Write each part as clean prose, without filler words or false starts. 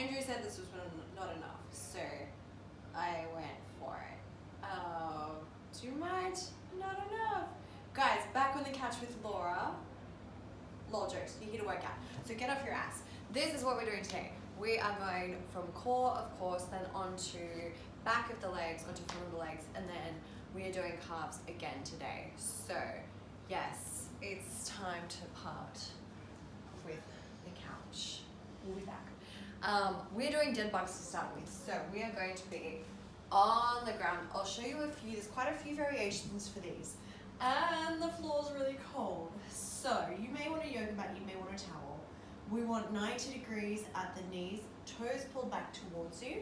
Andrew said this was not enough, so I went for it. Too much? Not enough. Guys, back on the couch with Laura. Lol jokes, you're here to work out. So get off your ass. This is what we're doing today. We are going from core, of course, then onto back of the legs, onto front of the legs, and then we are doing calves again today. So, yes, it's time to part with the couch. We'll be back. We're doing dead bugs to start with. So we are going to be on the ground. I'll show you a few. There's quite a few variations for these. And the floor's really cold. So you may want a yoga mat, you may want a towel. We want 90 degrees at the knees, toes pulled back towards you.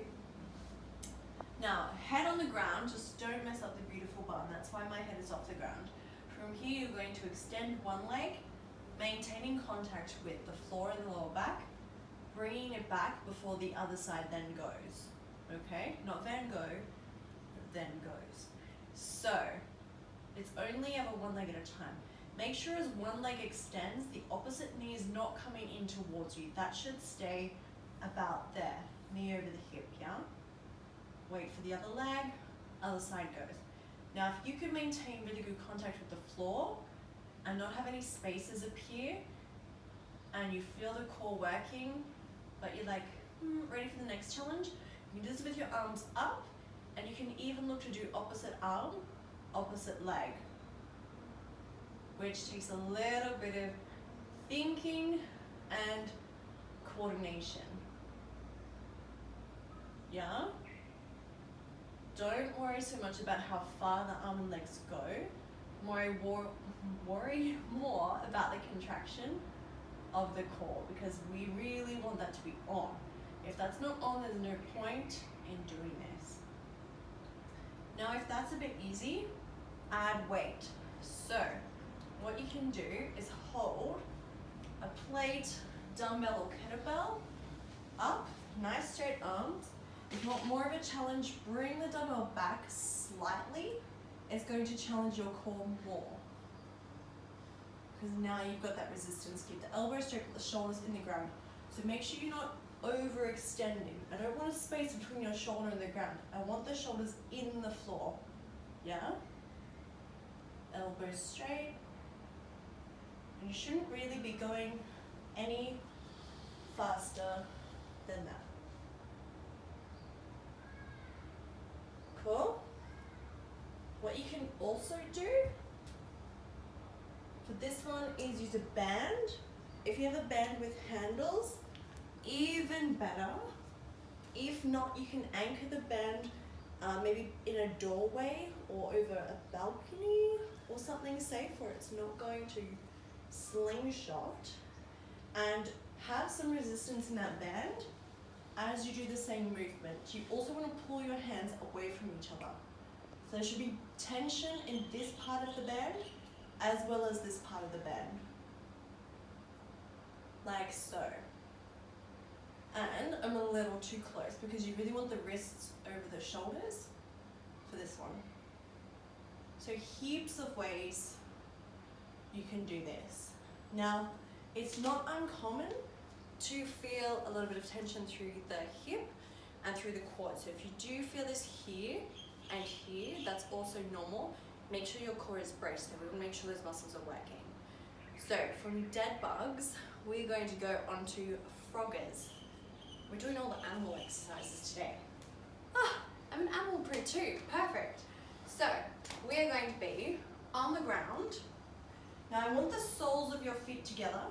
Now, head on the ground, just don't mess up the beautiful bun. That's why my head is off the ground. From here, you're going to extend one leg, maintaining contact with the floor and the lower back, bringing it back before the other side then goes. Okay? Not Van Gogh, but then goes. So, it's only ever one leg at a time. Make sure as one leg extends, the opposite knee is not coming in towards you. That should stay about there. Knee over the hip, yeah? Wait for the other leg, other side goes. Now, if you can maintain really good contact with the floor and not have any spaces appear, and you feel the core working, but you're like, ready for the next challenge, you can do this with your arms up, and you can even look to do opposite arm, opposite leg, which takes a little bit of thinking and coordination. Yeah? Don't worry so much about how far the arm and legs go. Worry more about the contraction of the core, because we really want that to be on. If that's not on, there's no point in doing this. Now, if that's a bit easy, add weight. So, what you can do is hold a plate, dumbbell or kettlebell up, nice straight arms. If you want more of a challenge, bring the dumbbell back slightly. It's going to challenge your core more, because now you've got that resistance. Keep the elbows straight, put the shoulders in the ground. So make sure you're not overextending. I don't want a space between your shoulder and the ground. I want the shoulders in the floor. Yeah? Elbows straight. And you shouldn't really be going any faster than that. Cool? What you can also do for this one is use a band. If you have a band with handles, even better. If not, you can anchor the band maybe in a doorway or over a balcony or something safe where it's not going to slingshot, and have some resistance in that band as you do the same movement. You also want to pull your hands away from each other. So there should be tension in this part of the band as well as this part of the band. Like so. And I'm a little too close because you really want the wrists over the shoulders for this one. So heaps of ways you can do this. Now, it's not uncommon to feel a little bit of tension through the hip and through the quad. So if you do feel this here and here, that's also normal. Make sure your core is braced, so we will make sure those muscles are working. So from dead bugs, we're going to go onto froggers. We're doing all the animal exercises today. I'm an animal print too, perfect. So we are going to be on the ground. Now I want the soles of your feet together.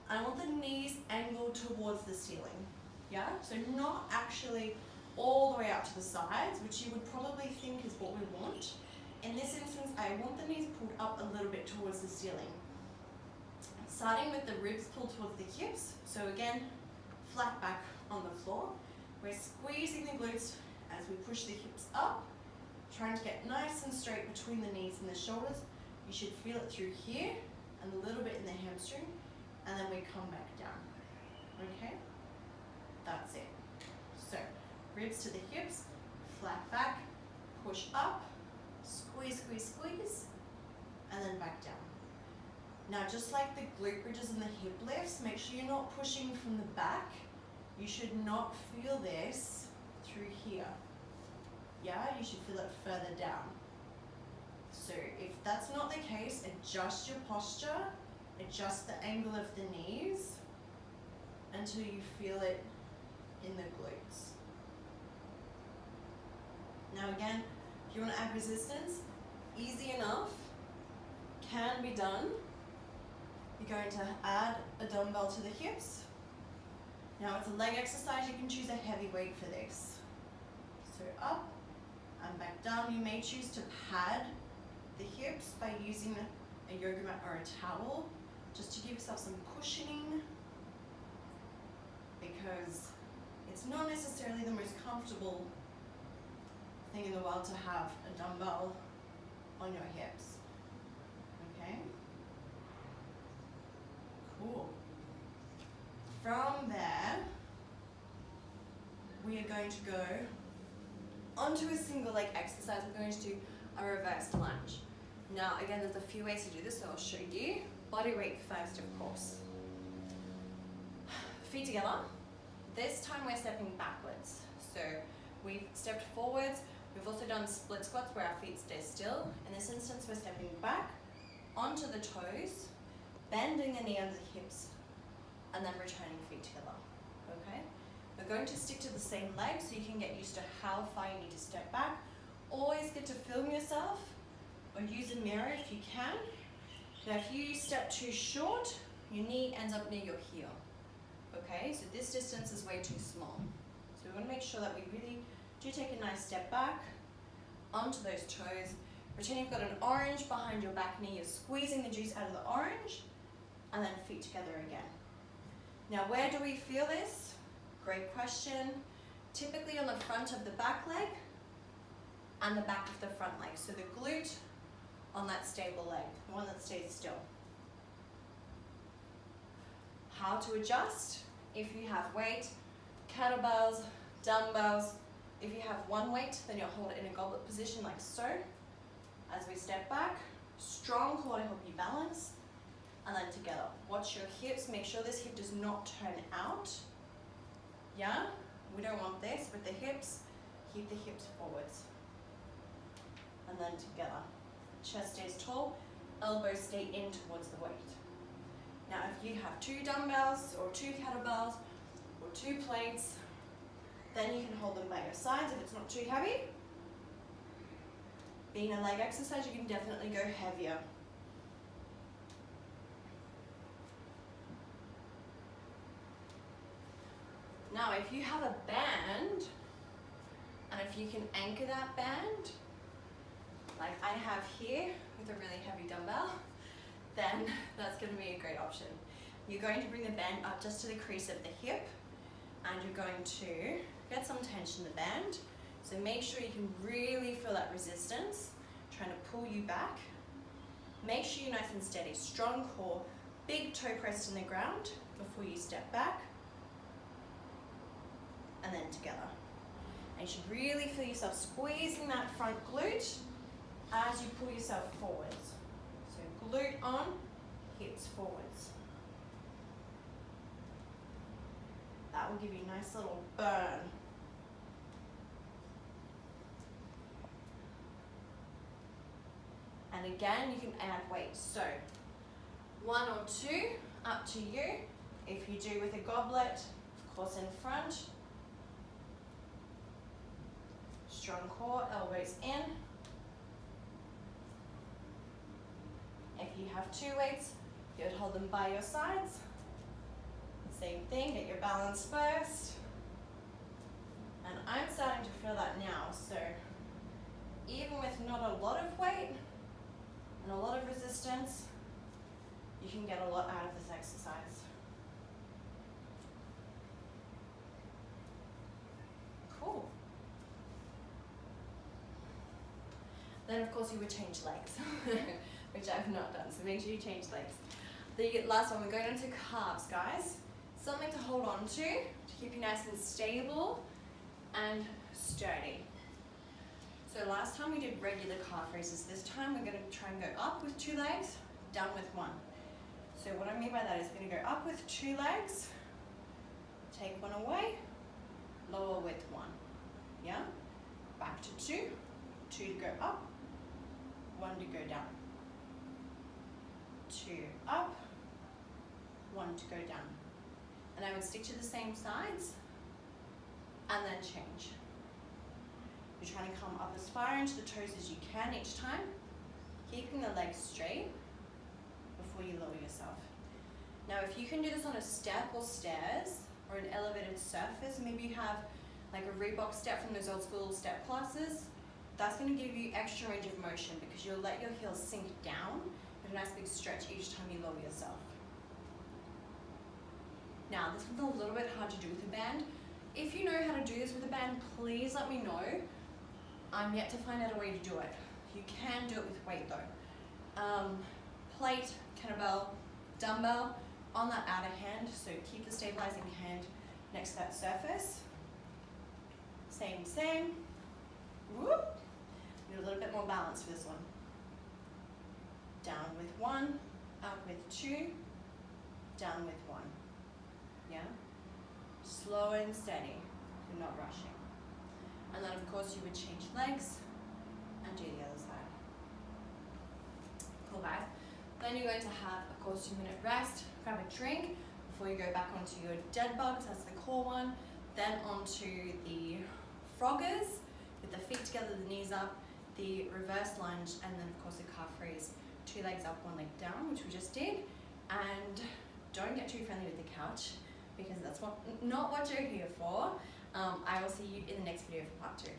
I want the knees angled towards the ceiling. Yeah, so not actually all the way out to the sides, which you would probably think is what we want. In this instance, I want the knees pulled up a little bit towards the ceiling. Starting with the ribs pulled towards the hips. So again, flat back on the floor. We're squeezing the glutes as we push the hips up, trying to get nice and straight between the knees and the shoulders. You should feel it through here and a little bit in the hamstring, and then we come back down. Okay? That's it. So, ribs to the hips, flat back, push up, squeeze, squeeze, squeeze, and then back down. Now, just like the glute bridges and the hip lifts, make sure you're not pushing from the back you should not feel this through here. Yeah, you should feel it further down. So if that's not the case, adjust your posture, adjust the angle of the knees until you feel it in the glutes. Now again, if you want to add resistance, easy enough, can be done. You're going to add a dumbbell to the hips. Now it's a leg exercise, you can choose a heavy weight for this. So up and back down. You may choose to pad the hips by using a yoga mat or a towel, just to give yourself some cushioning, because it's not necessarily the most comfortable thing in the world to have a dumbbell on your hips. Okay? Cool. From there, we are going to go onto a single leg exercise. We're going to do a reverse lunge. Now, again, there's a few ways to do this, so I'll show you. Body weight first, of course. Feet together. This time we're stepping backwards. So we've stepped forwards. We've also done split squats where our feet stay still. In this instance, we're stepping back onto the toes, bending the knee under the hips, and then returning feet together. Okay? We're going to stick to the same leg so you can get used to how far you need to step back. Always good to film yourself or use a mirror if you can. Now if you step too short, your knee ends up near your heel. Okay, so this distance is way too small. So we want to make sure that we really do take a nice step back onto those toes. Pretend you've got an orange behind your back knee, you're squeezing the juice out of the orange, and then feet together again. Now where do we feel this? Great question. Typically on the front of the back leg and the back of the front leg. So the glute on that stable leg, the one that stays still. How to adjust? If you have weight, kettlebells, dumbbells. If you have one weight, then you'll hold it in a goblet position like so. As we step back, strong core to help you balance, and then together. Watch your hips, make sure this hip does not turn out. Yeah, we don't want this with the hips. Keep the hips forwards. And then together. Chest stays tall, elbows stay in towards the weight. Now if you have 2 dumbbells or 2 kettlebells or 2 plates, then you can hold them by your sides if it's not too heavy. Being a leg exercise, you can definitely go heavier. Now if you have a band, and if you can anchor that band, like I have here with a really heavy dumbbell, then that's going to be a great option. You're going to bring the band up just to the crease of the hip, and you're going to get some tension in the band. So make sure you can really feel that resistance, trying to pull you back. Make sure you're nice and steady, strong core, big toe press in the ground before you step back, and then together. And you should really feel yourself squeezing that front glute as you pull yourself forwards. So glute on, hips forwards. That will give you a nice little burn. And again, you can add weight. So 1 or 2, up to you. If you do with a goblet, of course in front. Strong core, elbows in. If you have 2 weights, you would hold them by your sides. Same thing, get your balance first. And I'm starting to feel that now, so even with not a lot of weight and a lot of resistance, you can get a lot out of this exercise. Cool. Then of course you would change legs, which I've not done, so make sure you change legs. The last one, we're going into calves, guys. Something to hold on to keep you nice and stable and sturdy. So last time we did regular calf raises. This time we're going to try and go up with 2 legs, down with 1. So what I mean by that is we're going to go up with 2 legs, take one away, lower with 1, yeah? Back to 2, 2 to go up, 1 to go down, 2 up, 1 to go down. And I would stick to the same sides and then change. You're trying to come up as far into the toes as you can each time, keeping the legs straight before you lower yourself. Now if you can do this on a step or stairs or an elevated surface, maybe you have like a Reebok step from those old school step classes, that's going to give you extra range of motion because you'll let your heels sink down with a nice big stretch each time you lower yourself. Now this one's a little bit hard to do with a band. If you know how to do this with a band, please let me know. I'm yet to find out a way to do it. You can do it with weight though. Plate, kettlebell, dumbbell on that outer hand, so keep the stabilizing hand next to that surface. Same. Whoop. Need a little bit more balance for this one. Down with 1, up with 2, down with 1. Yeah? Slow and steady. You're not rushing. And then of course you would change legs and do the other side. Cool guys. Then you're going to have of course 2-minute rest, grab a drink before you go back onto your dead bugs, that's the core one. Then onto the froggers with the feet together, the knees up, the reverse lunge, and then of course the calf raise. 2 legs up, 1 leg down, which we just did. And don't get too friendly with the couch because that's not what you're here for. I will see you in the next video for part 2.